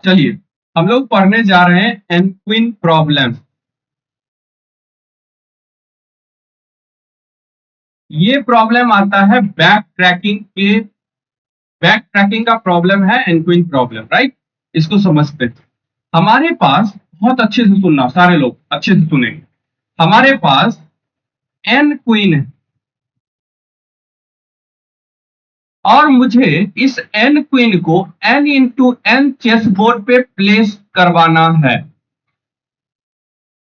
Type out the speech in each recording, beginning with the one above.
चलिए हम लोग पढ़ने जा रहे हैं एनक्विन प्रॉब्लम। ये प्रॉब्लम आता है बैक ट्रैकिंग का प्रॉब्लम है एनक्विन प्रॉब्लम, राइट। इसको समझते हैं। हमारे पास बहुत अच्छे से सुनना, सारे लोग अच्छे से सुनेंगे। हमारे पास एन क्वीन है और मुझे इस एन क्वीन को an into an chess board पे प्लेस करवाना है।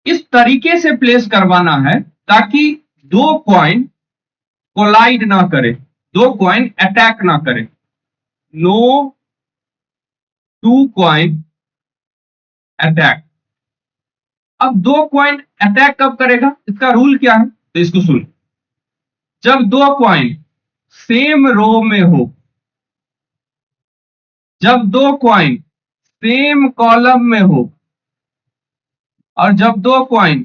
इस तरीके से प्लेस करवाना है ताकि दो कॉइन कोलाइड ना करे, दो कॉइन अटैक ना करे। No two coin attack. अब दो कॉइन अटैक कब करेगा, इसका रूल क्या है, तो इसको सुन। जब दो कॉइन सेम रो में हो, जब दो कॉइन सेम कॉलम में हो और जब दो कॉइन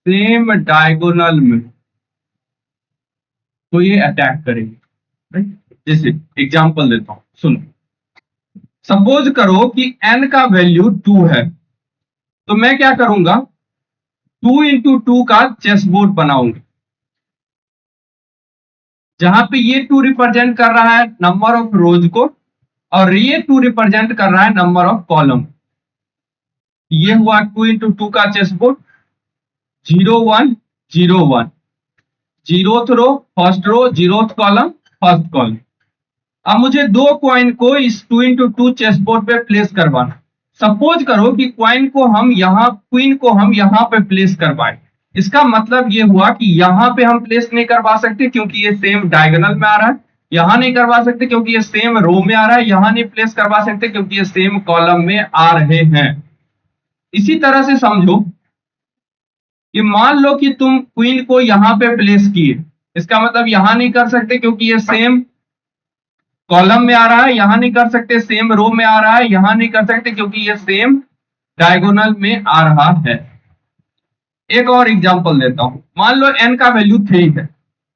सेम डायगोनल में, तो ये अटैक करेंगे। जैसे एग्जांपल देता हूं, सुनो। सपोज करो कि n का वैल्यू 2 है, तो मैं क्या करूंगा, 2 इंटू 2 का चेस बोर्ड बनाऊंगा, जहां पे ये 2 रिप्रेजेंट कर रहा है नंबर ऑफ रोज को और ये 2 रिप्रेजेंट कर रहा है नंबर ऑफ कॉलम। ये हुआ 2 इंटू 2 का chess board. 0 1 0 1, zeroth row first row, zeroth column first column. अब मुझे दो कॉइन को इस 2 इंटू 2 चेस बोर्ड पे प्लेस करवाना। सपोज करो कि क्वीन को हम यहां पे प्लेस करवाए। इसका मतलब ये हुआ कि यहां पे हम प्लेस नहीं करवा सकते क्योंकि ये सेम डायगोनल में आ रहा है। यहां नहीं करवा सकते क्योंकि ये सेम रो में आ रहा है। यहां नहीं प्लेस करवा सकते क्योंकि ये सेम कॉलम में आ रहे हैं। इसी तरह से समझो कि मान लो कि तुम क्वीन को यहां पे प्लेस किए, इसका मतलब यहां नहीं कर सकते क्योंकि ये सेम कॉलम में आ रहा है। यहां नहीं कर सकते, सेम रो में आ रहा है। यहां नहीं कर सकते क्योंकि ये सेम डायगोनल में आ रहा है। एक और एग्जांपल देता हूं। मान लो n का वैल्यू 3 है,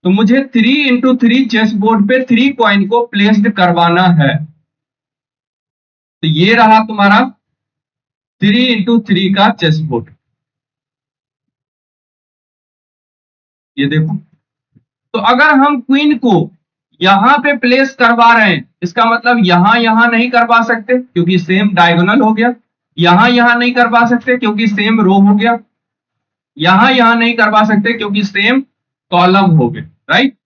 तो मुझे 3 इंटू 3 चेस बोर्ड पे 3 कॉइन को प्लेस्ड करवाना है। तो ये रहा तुम्हारा 3 इंटू 3 का चेस बोर्ड। ये देखो। तो अगर हम क्वीन को यहां पे प्लेस करवा रहे हैं, इसका मतलब यहां नहीं करवा सकते क्योंकि सेम डायगोनल हो गया। यहां नहीं करवा सकते क्योंकि सेम रो हो गया। यहां नहीं करवा सकते क्योंकि सेम कॉलम हो गए, राइट।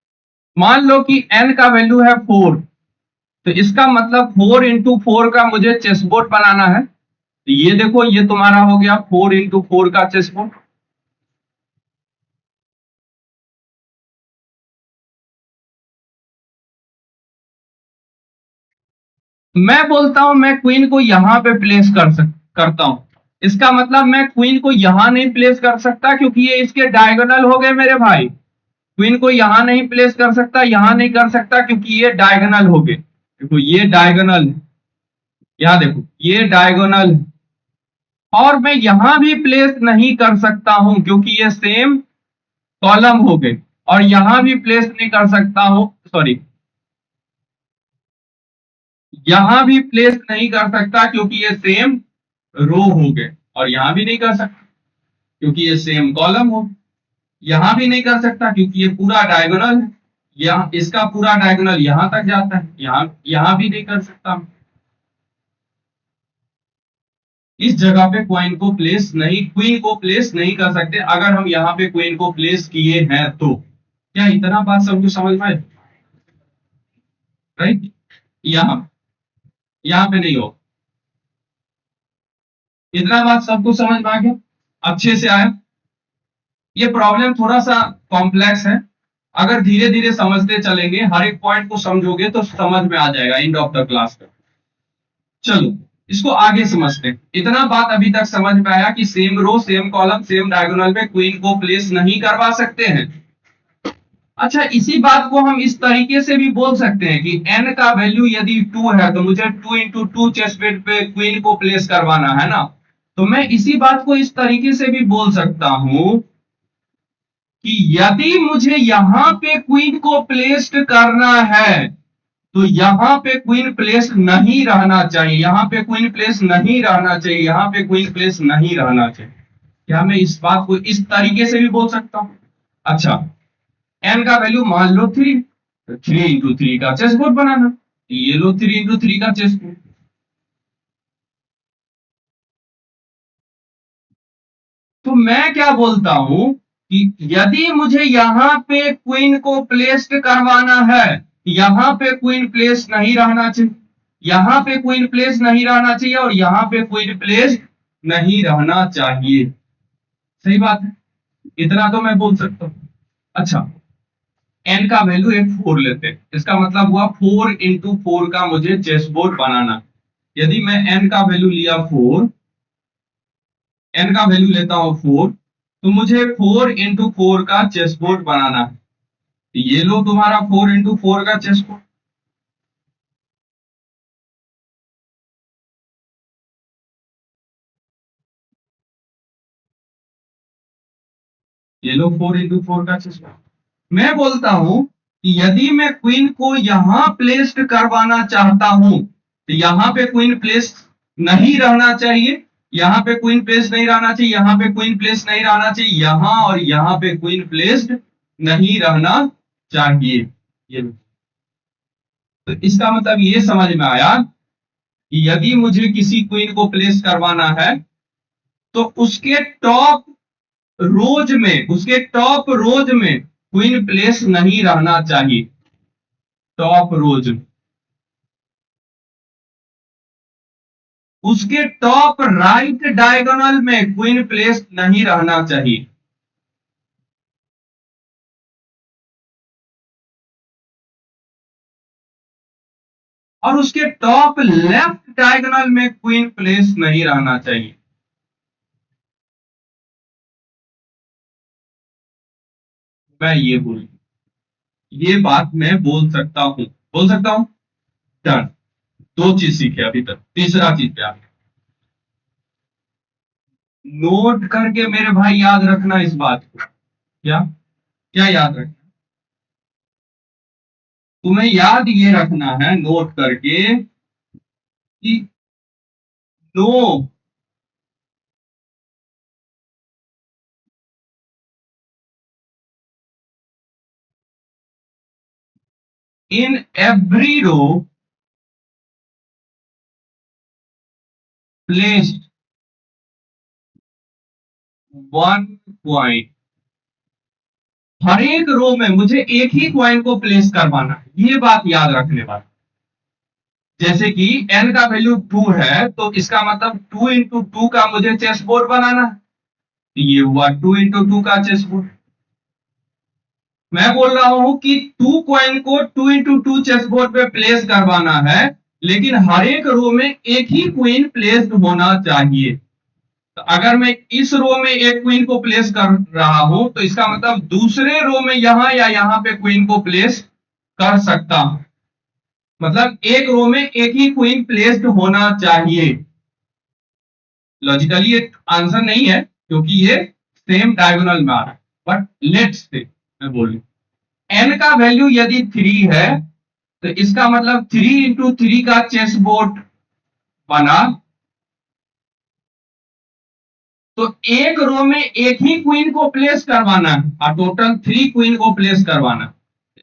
मान लो कि n का वैल्यू है 4, तो इसका मतलब 4 इंटू 4 का मुझे चेस बोर्ड बनाना है। तो ये देखो, ये तुम्हारा हो गया 4 इंटू 4 का चेस बोर्ड। मैं बोलता हूं मैं क्वीन को यहां पे प्लेस करता हूं, इसका मतलब मैं क्वीन को यहां नहीं प्लेस कर सकता क्योंकि ये इसके डायगोनल हो गए मेरे भाई। क्वीन को यहां नहीं प्लेस कर सकता, यहां नहीं कर सकता क्योंकि ये डायगोनल हो गए। देखो ये डायगोनल, यहां देखो ये डायगोनल। और मैं यहां भी प्लेस नहीं कर सकता हूं क्योंकि ये सेम कॉलम हो गए। और यहां भी प्लेस नहीं कर सकता हूं, सॉरी, यहां भी प्लेस नहीं कर सकता क्योंकि ये सेम रो हो गए। और यहां भी नहीं कर सकता क्योंकि ये सेम कॉलम हो। यहां भी नहीं कर सकता क्योंकि ये पूरा डायगोनल है। यहाँ इसका पूरा डायगोनल यहां तक जाता है। यहां भी नहीं कर सकता। इस जगह पे क्वीन को प्लेस नहीं कर सकते। अगर हम यहाँ पे क्वीन को प्लेस किए हैं तो क्या इतना बात सबको समझ में आए, राइट। यहाँ पे नहीं हो, इतना बात सबको समझ में आ गया, अच्छे से आया। ये प्रॉब्लम थोड़ा सा कॉम्प्लेक्स है। अगर धीरे धीरे समझते चलेंगे, हर एक पॉइंट को समझोगे तो समझ में आ जाएगा एंड ऑफ द क्लास का। चलो इसको आगे समझते हैं। इतना बात अभी तक समझ में आया कि same row same column same diagonal में क्वीन को प्लेस नहीं करवा सकते हैं। अच्छा, इसी बात को हम इस तरीके से भी बोल सकते हैं कि n का वैल्यू यदि 2 है तो मुझे 2 इंटू 2 चेस बोर्ड पे क्वीन को प्लेस करवाना है ना। तो मैं इसी बात को इस तरीके से भी बोल सकता हूं कि यदि मुझे यहां पे क्वीन को प्लेस्ड करना है तो यहां पे क्वीन प्लेस नहीं रहना चाहिए, यहां पे क्वीन प्लेस नहीं रहना चाहिए, यहां पे क्वीन प्लेस नहीं रहना चाहिए। क्या मैं इस बात को इस तरीके से भी बोल सकता हूं? अच्छा, एन का वैल्यू मान लो 3, तो 3 × 3 का चेस बोर्ड बनाना, ये लो 3 × 3 का चेस बोर्ड। तो मैं क्या बोलता हूं कि यदि मुझे यहां पे क्वीन को प्लेस्ड करवाना है, यहां पे क्वीन प्लेस नहीं रहना चाहिए, यहां पे क्वीन प्लेस नहीं रहना चाहिए, और यहां पे क्वीन प्लेस नहीं रहना चाहिए। सही बात है, इतना तो मैं बोल सकता हूं। अच्छा, एन का वैल्यू एक 4 लेते हैं, इसका मतलब हुआ 4 × 4 का मुझे चेस बोर्ड बनाना। यदि मैं एन का वैल्यू लिया 4, एन का वैल्यू लेता हूं 4, तो मुझे 4 × 4 का चेस बोर्ड बनाना है। ये लो तुम्हारा 4 × 4 का चेस बोर्ड। ये लो 4 × 4 का चेस बोर्ड। मैं बोलता हूं कि यदि मैं क्वीन को यहां प्लेस्ड करवाना चाहता हूं, तो यहां पे क्वीन प्लेस नहीं रहना चाहिए, यहां पे क्वीन प्लेस नहीं रहना चाहिए, यहां पे क्वीन प्लेस नहीं रहना चाहिए, यहां और यहां पे क्वीन प्लेस्ड नहीं रहना चाहिए। ये तो इसका मतलब ये समझ में आया कि यदि मुझे किसी क्वीन को प्लेस करवाना है, तो उसके टॉप रोज में क्वीन प्लेस नहीं रहना चाहिए, टॉप रोज में, उसके टॉप राइट डायगोनल में क्वीन प्लेस नहीं रहना चाहिए। और उसके टॉप लेफ्ट डायगोनल में क्वीन प्लेस नहीं रहना चाहिए। मैं ये बोल ये बात मैं बोल सकता हूं। डन। दो चीज सीखे अभी तक, तीसरा चीज पे आगे नोट करके मेरे भाई याद रखना इस बात को। क्या क्या याद रखना? तुम्हें याद ये रखना है नोट करके कि no in every row placed one point. हर एक रो में मुझे एक ही क्वाइन को प्लेस करवाना है, ये बात याद रखने वाली। जैसे कि एन का वैल्यू 2 है, तो इसका मतलब 2 × 2 का मुझे चेस बोर्ड बनाना है। ये हुआ 2 × 2 का चेस बोर्ड। मैं बोल रहा हूं कि 2 कॉइन को 2 × 2 चेस बोर्ड पे प्लेस करवाना है, लेकिन हर एक रो में एक ही क्वीन प्लेस्ड होना चाहिए। तो अगर मैं इस रो में एक क्वीन को प्लेस कर रहा हूं, तो इसका मतलब दूसरे रो में यहां या यहां पे क्वीन को प्लेस कर सकता हूं। मतलब एक रो में एक ही क्वीन प्लेस्ड होना चाहिए। लॉजिकली ये आंसर नहीं है, क्योंकि ये सेम डायगोनल में आ रहा है, बट लेट्स से मैं बोल एन का वैल्यू यदि 3 है, तो इसका मतलब 3 × 3 का चेस बोर्ड बना। तो एक रो में एक ही क्वीन को प्लेस करवाना है, और टोटल 3 क्वीन को प्लेस करवाना है।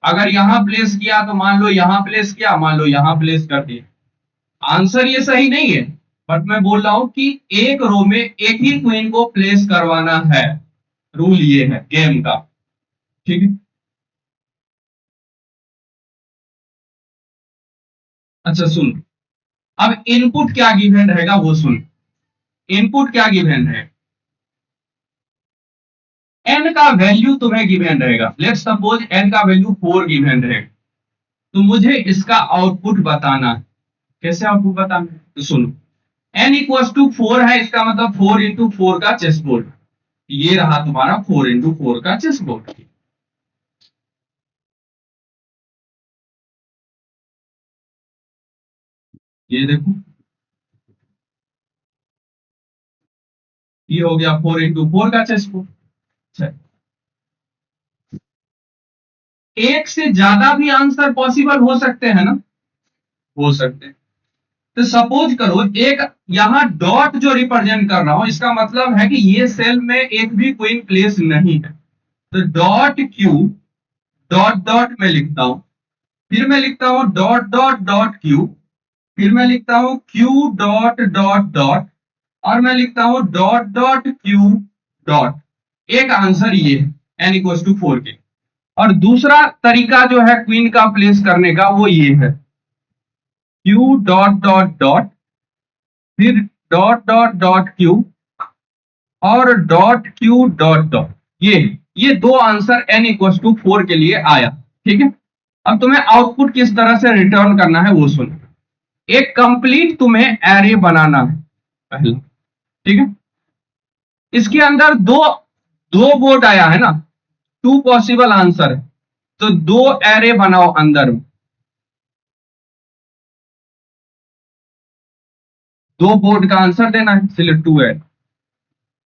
अगर यहां प्लेस किया तो मान लो यहां प्लेस किया, मान लो यहां प्लेस कर दिया। आंसर ये सही नहीं है, बट मैं बोल रहा हूं कि एक रो में एक ही क्वीन को प्लेस करवाना है। रूल ये है गेम का। ठीक है। अच्छा सुन, अब इनपुट क्या गिवन रहेगा वो सुन। इनपुट क्या गिवन है? एन का वैल्यू तुम्हें गिवन रहेगा। लेट्स सपोज एन का वैल्यू 4 गिवन रहेगा, तो मुझे इसका आउटपुट बताना है। कैसे आउटपुट बताना है? तो सुनो, n = 4 है, इसका मतलब 4 × 4 का चेस बोर्ड। ये रहा तुम्हारा 4 × 4 का चेस बोर्ड। ये देखो, ये हो गया 4 × 4 का चेस बोर्ड। अच्छा, एक से ज्यादा भी आंसर पॉसिबल हो सकते हैं ना? हो सकते हैं। तो सपोज करो एक यहां डॉट जो रिप्रेजेंट कर रहा हूं, इसका मतलब है कि ये सेल में एक भी क्वीन प्लेस नहीं है। तो डॉट क्यू डॉट डॉट में लिखता हूं, फिर मैं लिखता हूं डॉट डॉट डॉट क्यू, फिर मैं लिखता हूं क्यू डॉट डॉट डॉट, और मैं लिखता हूं डॉट डॉट क्यू डॉट। एक आंसर ये है n=4 के। और दूसरा तरीका जो है क्वीन का प्लेस करने का वो ये है, क्यू डॉट डॉट डॉट, फिर डॉट डॉट डॉट क्यू और डॉट क्यू डॉट डॉट। ये दो आंसर n=4 के लिए आया। ठीक है, अब तुम्हें आउटपुट किस तरह से रिटर्न करना है वो सुनो। एक कंप्लीट तुम्हें एरे बनाना है पहला। ठीक है, इसके अंदर दो दो बोर्ड आया है ना, टू पॉसिबल आंसर है, तो दो एरे बनाओ अंदर में, दो बोर्ड का आंसर देना है, सिलेक्ट टू एरे।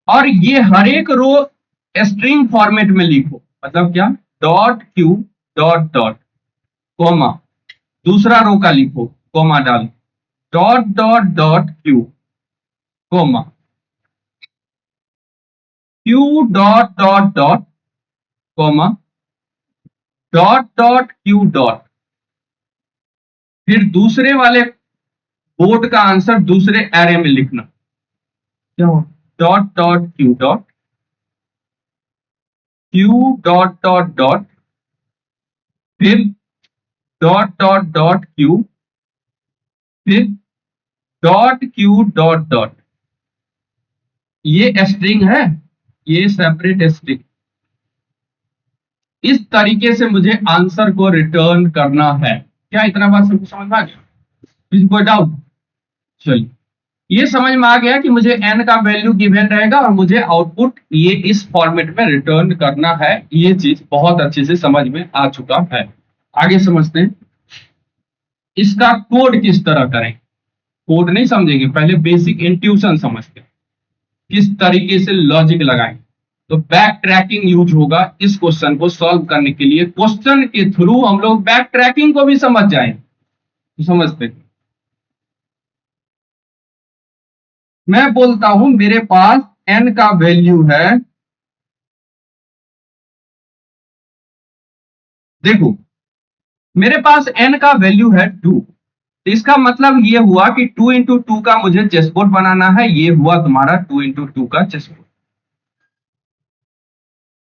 और ये हर एक रो स्ट्रिंग फॉर्मेट में लिखो, मतलब क्या, dot Q dot dot comma, दूसरा रो का लिखो कोमा डाल, dot dot dot Q comma, Q dot dot dot comma, dot dot Q dot. फिर दूसरे वाले बोर्ड का आंसर दूसरे एरे में लिखना, क्या हो, dot dot Q dot, Q dot dot dot, फिर डॉट डॉट डॉट क्यू, फिर डॉट क्यू डॉट डॉट। ये स्ट्रिंग है, ये सेपरेट स्ट्रिंग। इस तरीके से मुझे आंसर को रिटर्न करना है। क्या इतना बात सबको समझ में आ गया? किसी कोई डाउट? चलिए, ये समझ में आ गया कि मुझे n का वैल्यू गिवन रहेगा और मुझे आउटपुट ये इस फॉर्मेट में रिटर्न करना है। ये चीज बहुत अच्छे से समझ में आ चुका है। आगे समझते हैं इसका कोड किस तरह करें। कोड नहीं समझेंगे, पहले बेसिक इंट्यूशन समझते हैं, किस तरीके से लॉजिक लगाएं। तो बैक ट्रैकिंग यूज होगा इस क्वेश्चन को सॉल्व करने के लिए। क्वेश्चन के थ्रू हम लोग बैक ट्रैकिंग को भी समझ जाएं, तो समझते हैं। मैं बोलता हूं मेरे पास n का वैल्यू है, देखो मेरे पास n का वैल्यू है 2। तो इसका मतलब ये हुआ कि 2 इंटू 2 का मुझे चेसबोर्ड बनाना है। ये हुआ तुम्हारा 2 इंटू 2 का चेसबोर्ड।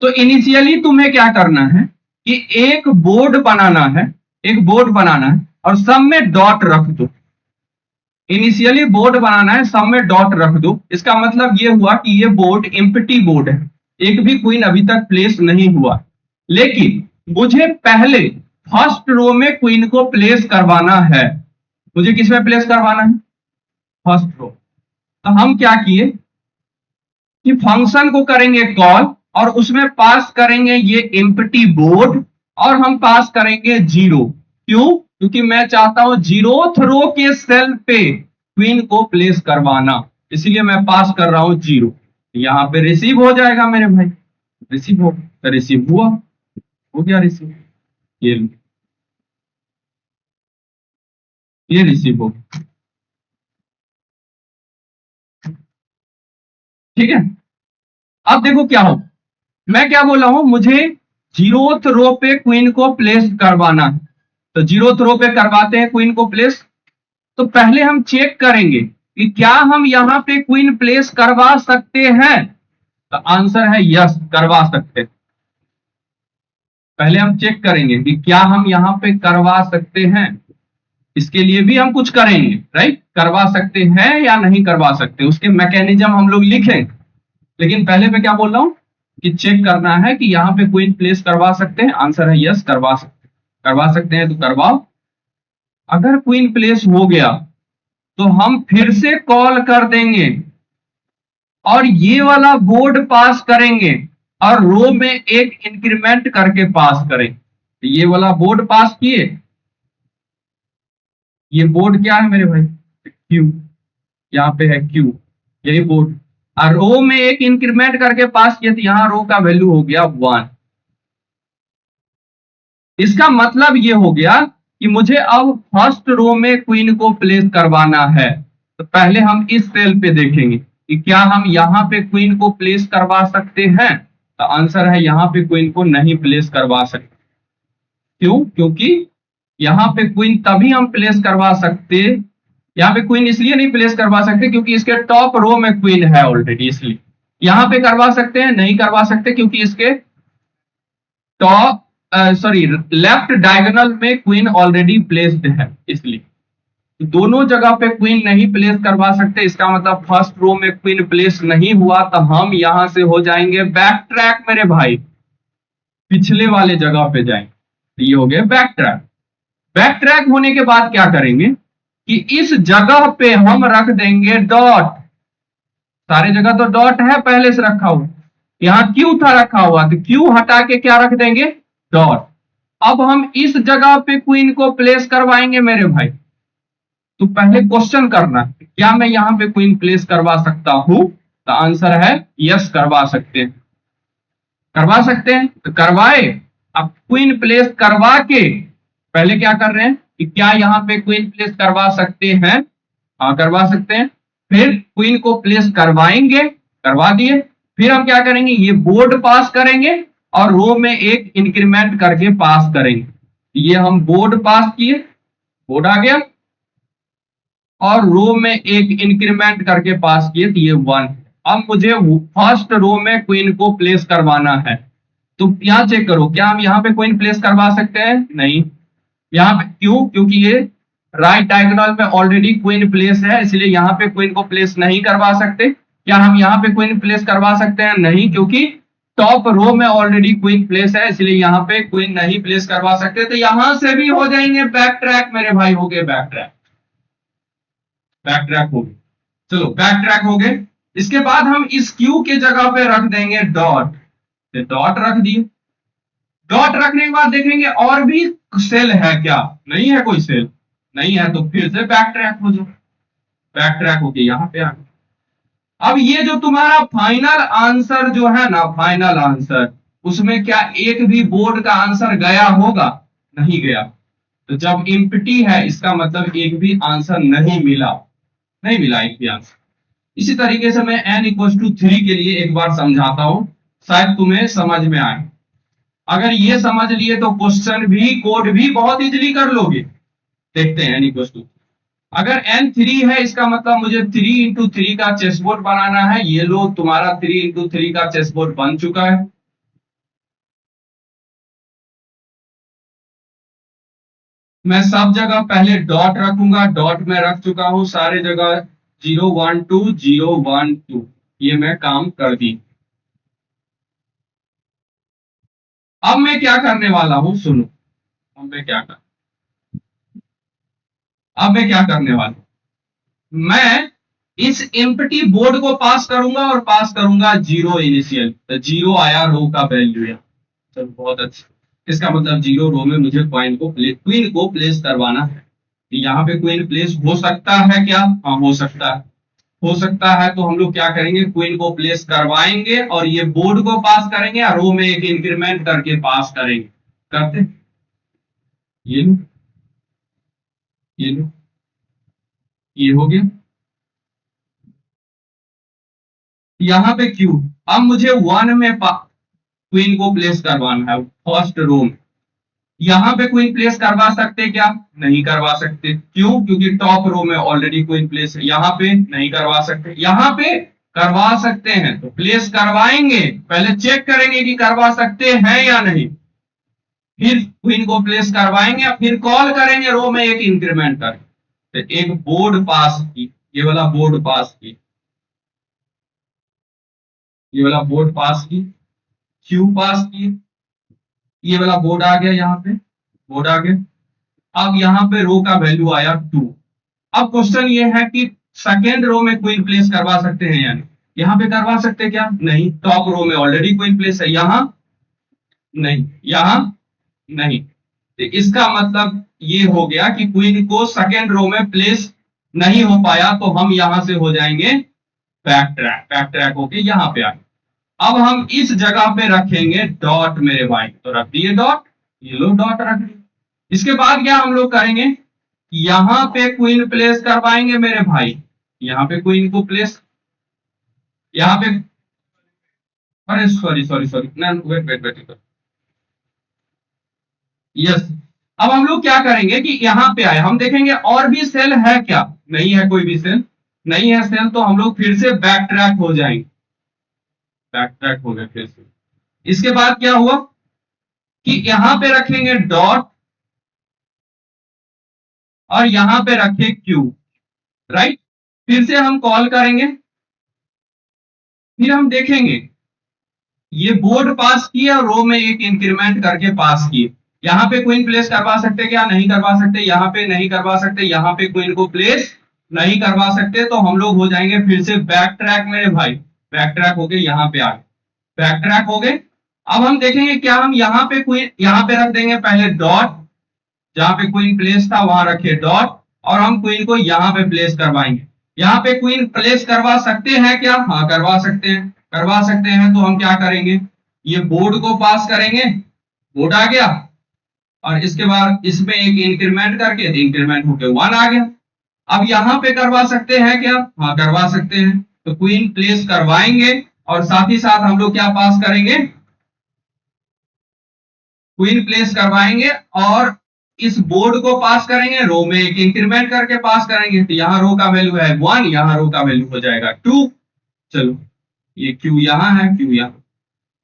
तो इनिशियली तुम्हें क्या करना है कि एक बोर्ड बनाना है, एक बोर्ड बनाना है और सब में डॉट रख दो। इनिशियली बोर्ड बनाना है, सब में डॉट रख दो। इसका मतलब ये हुआ कि ये बोर्ड एम्प्टी बोर्ड है, एक भी क्वीन अभी तक प्लेस नहीं हुआ। लेकिन मुझे पहले फर्स्ट रो में क्वीन को प्लेस करवाना है। मुझे किस में प्लेस करवाना है? First row. तो हम क्या किए कि फंक्शन को करेंगे कॉल और उसमें पास करेंगे ये एम्प्टी बोर्ड और हम पास करेंगे 0। क्यों? क्योंकि मैं चाहता हूं 0th रो के सेल पे क्वीन को प्लेस करवाना, इसीलिए मैं पास कर रहा हूं 0। यहां पे रिसीव हो जाएगा मेरे भाई, रिसीव हो, तो रिसीव हुआ, हो गया रिसीव। ये रिसीव हो, ठीक है। अब देखो क्या हो, मैं क्या बोला हूं, मुझे 0th रो पे क्वीन को प्लेस करवाना है। तो 0th रो पे करवाते हैं क्वीन को प्लेस। तो पहले हम चेक करेंगे कि क्या हम यहां पे क्वीन प्लेस करवा सकते हैं। तो आंसर है यस, करवा सकते हैं। पहले हम चेक करेंगे कि क्या हम यहां पे करवा सकते हैं। इसके लिए भी हम कुछ करेंगे, राइट, करवा सकते हैं या नहीं करवा सकते, उसके मैकेनिज्म हम लोग लिखेंगे। लेकिन पहले मैं क्या बोल रहा हूं कि चेक करना है कि यहां पे क्वीन प्लेस करवा सकते हैं। आंसर है यस, करवा सकते हैं। करवा सकते हैं तो करवाओ। अगर क्वीन प्लेस हो गया तो हम फिर से कॉल कर देंगे और ये वाला बोर्ड पास करेंगे और रो में एक इंक्रीमेंट करके पास करें। तो ये वाला बोर्ड पास किए, ये बोर्ड क्या है मेरे भाई, क्यू, यहाँ पे है क्यू, यही बोर्ड। और रो में एक इंक्रीमेंट करके पास किया तो यहां रो का वैल्यू हो गया 1। इसका मतलब ये हो गया कि मुझे अब फर्स्ट रो में क्वीन को प्लेस करवाना है, तो पहले हम इस सेल पे देखेंगे कि क्या हम यहाँ पे क्वीन को प्लेस करवा सकते हैं। तो आंसर है यहाँ पे क्वीन को नहीं प्लेस करवा सकते। क्यों? क्योंकि यहाँ पे क्वीन तभी हम प्लेस करवा सकते, यहाँ पे क्वीन इसलिए नहीं प्लेस करवा सकते क्योंकि इसके टॉप रो में क्वीन है ऑलरेडी, इसलिए यहाँ पे करवा सकते हैं, नहीं करवा सकते क्योंकि इसके टॉप सॉरी लेफ्ट डायगोनल में क्वीन ऑलरेडी प्लेस्ड है, इसलिए दोनों जगह पे क्वीन नहीं प्लेस करवा सकते। इसका मतलब फर्स्ट रो में क्वीन प्लेस नहीं हुआ, तो हम यहां से हो जाएंगे बैक ट्रैक मेरे भाई, पिछले वाले जगह पे जाएंगे। ये हो गया बैक ट्रैक। बैक ट्रैक होने के बाद क्या करेंगे कि इस जगह पे हम रख देंगे डॉट। सारे जगह तो डॉट है पहले से रखा हुआ, यहाँ क्यू था रखा हुआ, तो क्यू हटा के क्या रख देंगे? डॉट। अब हम इस जगह पे क्वीन को प्लेस करवाएंगे मेरे भाई। तो पहले क्वेश्चन करना है क्या मैं यहां पे क्वीन प्लेस करवा सकता हूं? तो आंसर है यस, करवा सकते हैं। करवा सकते हैं तो करवाए। अब क्वीन प्लेस करवा के पहले क्या कर रहे हैं कि क्या यहां पे क्वीन प्लेस करवा सकते हैं? हाँ करवा सकते हैं। फिर क्वीन को प्लेस करवाएंगे, करवा दिए। फिर हम क्या करेंगे, ये बोर्ड पास करेंगे और रो में एक इंक्रीमेंट करके पास करेंगे। ये हम बोर्ड पास किए, बोर्ड आ गया, और रो में एक इंक्रीमेंट करके पास किए, तो ये 1। अब मुझे फर्स्ट रो में क्वीन को प्लेस करवाना है, तो यहां चेक करो क्या हम यहाँ पे क्वीन प्लेस करवा सकते हैं? नहीं। यहाँ पे क्यों? क्योंकि ये राइट डायगोनल में ऑलरेडी क्वीन प्लेस है, इसलिए यहाँ पे क्वीन को प्लेस नहीं करवा सकते। क्या हम यहाँ पे क्वीन प्लेस करवा सकते हैं? नहीं, क्योंकि टॉप रो में ऑलरेडी क्वीन प्लेस है, इसलिए यहाँ पे क्वीन नहीं प्लेस करवा सकते। तो यहां से भी हो जाएंगे बैक ट्रैक मेरे भाई, हो गए बैक ट्रैक। बैक ट्रैक हो गए, चलो बैक ट्रैक हो गए। इसके बाद हम इस क्यू के जगह पे रख देंगे डॉट। डॉट रख दिए। डॉट रखने के बाद देखेंगे और भी सेल है क्या? नहीं है कोई सेल, नहीं है, तो फिर से बैक ट्रैक हो जाओ। बैक ट्रैक होके यहां पे आ गए। अब ये जो तुम्हारा फाइनल आंसर जो है ना, फाइनल आंसर, उसमें क्या एक भी बोर्ड का आंसर गया होगा? नहीं गया। तो जब एम्प्टी है इसका मतलब एक भी आंसर नहीं मिला, नहीं मिला एक भी आंसर। इसी तरीके से मैं n=3 के लिए एक बार समझाता हूं, शायद तुम्हें समझ में आए। अगर ये समझ लिए तो क्वेश्चन भी, कोड भी बहुत इजीली कर लोगे। देखते हैं n=3। अगर n3 है इसका मतलब मुझे 3x3 का चेसबोर्ड बनाना है। ये लो तुम्हारा 3x3 का चेसबोर्ड बन चुका है। मैं सब जगह पहले डॉट रखूंगा, डॉट में रख चुका हूं सारे जगह 0 1 2 0 1 2, ये मैं काम कर दी। अब मैं क्या करने वाला हूं सुनो, अब मैं क्या करने वाला हूं, मैं इस एम्प्टी बोर्ड को पास करूंगा और पास करूंगा 0 इनिशियल। तो 0 आया रो का वैल्यू है। चलो बहुत अच्छा, इसका मतलब 0 रो में मुझे क्वीन को प्लेस करवाना है। यहाँ पे क्वीन प्लेस हो सकता है क्या? हाँ हो सकता है, हो सकता है। तो हम लोग क्या करेंगे, क्वीन को प्लेस करवाएंगे और ये बोर्ड को पास करेंगे और रो में एक इंक्रीमेंट करके पास करेंगे। करते ये लो, ये लो, ये हो गया। यहाँ पे क्यू, अब मुझे 1 में क्वीन को प्लेस करवाना है फर्स्ट रो में। यहां पे क्वीन प्लेस करवा सकते क्या? नहीं करवा सकते। क्यों? क्योंकि टॉप रो में ऑलरेडी क्वीन प्लेस है। यहां पे नहीं करवा सकते। यहां पे करवा सकते हैं, तो प्लेस करवाएंगे, पहले चेक करेंगे कि करवा सकते हैं या नहीं, फिर क्वीन को प्लेस करवाएंगे, फिर कॉल करेंगे रो में एक इंक्रीमेंट कर। तो एक बोर्ड पास की, ये वाला बोर्ड पास की, ये वाला बोर्ड पास की, क्यू पास की, ये वाला बोर्ड आ गया, यहाँ पे बोर्ड आ गया। अब यहाँ पे रो का वैल्यू आया 2। अब क्वेश्चन ये है कि सेकेंड रो में क्वीन प्लेस करवा सकते हैं या नहीं? यहाँ पे करवा सकते क्या? नहीं, टॉप रो में ऑलरेडी क्वीन प्लेस है। यहाँ नहीं, यहाँ नहीं। तो इसका मतलब ये हो गया कि क्वीन को सेकेंड रो में प्लेस नहीं हो पाया, तो हम यहां से हो जाएंगे बैक ट्रैक। बैक ट्रैक होके यहाँ पे आए। अब हम इस जगह पे रखेंगे डॉट मेरे भाई, तो रख दिए डॉट, ये लो डॉट रख दिए। इसके बाद क्या हम लोग करेंगे, यहां पे क्वीन प्लेस करवाएंगे मेरे भाई, यहां पे क्वीन को प्लेस, यहां पे, अरे sorry sorry sorry, wait wait wait, yes. अब हम लोग क्या करेंगे कि यहां पे आए, हम देखेंगे और भी सेल है क्या, नहीं है कोई भी सेल, नहीं है सेल, तो हम लोग फिर से बैक ट्रैक हो जाएंगे, बैक ट्रैक हो गए फिर से। इसके बाद क्या हुआ कि यहां पे रखेंगे डॉट और यहां पे रखे क्यू, राइट। फिर से हम कॉल करेंगे, फिर हम देखेंगे ये बोर्ड पास किया, रो में एक इंक्रीमेंट करके पास किए। यहां पे क्वीन प्लेस करवा सकते क्या, नहीं करवा सकते, यहां पे नहीं करवा सकते, यहां पे क्वीन को प्लेस नहीं करवा सकते, तो हम लोग हो जाएंगे फिर से बैक ट्रैक मेरे भाई, बैक ट्रैक हो गए, यहां पे आ गए, बैक ट्रैक हो गए। अब हम देखेंगे क्या, हम यहां पे क्वीन, यहां पे रख देंगे पहले डॉट, जहां पे क्वीन प्लेस था वहां रखे डॉट, और हम क्वीन को यहां पे प्लेस करवाएंगे। यहां पे क्वीन प्लेस करवा सकते हैं क्या, हाँ करवा सकते हैं, करवा सकते हैं, तो हम क्या करेंगे, ये बोर्ड को पास करेंगे, बोर्ड आ गया, और इसके बाद इसमें एक इंक्रीमेंट करके इंक्रीमेंट होके 1 आ गया। अब यहां पे करवा सकते हैं क्या, हाँ करवा सकते हैं, तो क्वीन प्लेस करवाएंगे और साथ ही साथ हम लोग क्या पास करेंगे, क्वीन प्लेस करवाएंगे और इस बोर्ड को पास करेंगे, रो में एक इंक्रीमेंट करके पास करेंगे, तो यहाँ रो का वैल्यू है 1, यहाँ रो का वैल्यू हो जाएगा 2। चलो ये क्यू यहाँ है, क्यू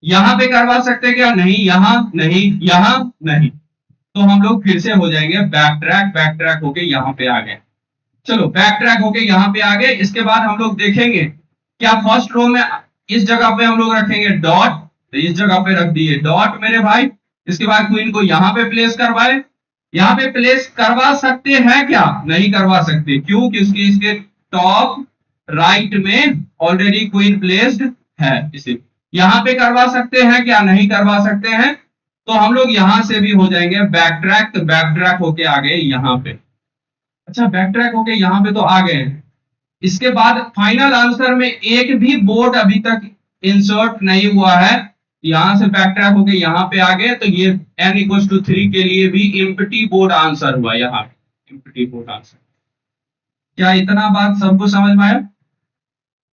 यहाँ पे करवा सकते क्या, नहीं, यहाँ नहीं, यहाँ नहीं, तो हम लोग फिर से हो जाएंगे बैक ट्रैक, बैक ट्रैक होके यहाँ पे आ गए। चलो बैक ट्रैक होके यहाँ पे आ गए। इसके बाद हम लोग देखेंगे क्या फर्स्ट रो में इस जगह पे हम लोग रखेंगे डॉट, तो इस जगह पे रख दिए डॉट मेरे भाई। इसके बाद क्वीन को यहाँ पे प्लेस करवाए, यहाँ पे प्लेस करवा सकते हैं क्या, नहीं करवा सकते, क्यों, क्योंकि इसके टॉप राइट में ऑलरेडी क्वीन प्लेस्ड है। इसे यहाँ पे करवा सकते हैं क्या, नहीं करवा सकते हैं, तो हम लोग यहां से भी हो जाएंगे बैक ट्रैक, तो बैक ट्रैक होके आ गए यहाँ पे। अच्छा बैक ट्रैक होके यहाँ पे तो आ गए हैं। इसके बाद फाइनल आंसर में एक भी बोर्ड अभी तक इंसर्ट नहीं हुआ है, यहां से बैक ट्रैक होके यहाँ पे आ गए, तो ये n = 3 के लिए भी एम्प्टी बोर्ड आंसर हुआ, यहाँ एम्प्टी बोर्ड आंसर। क्या इतना बात सबको समझ में आया?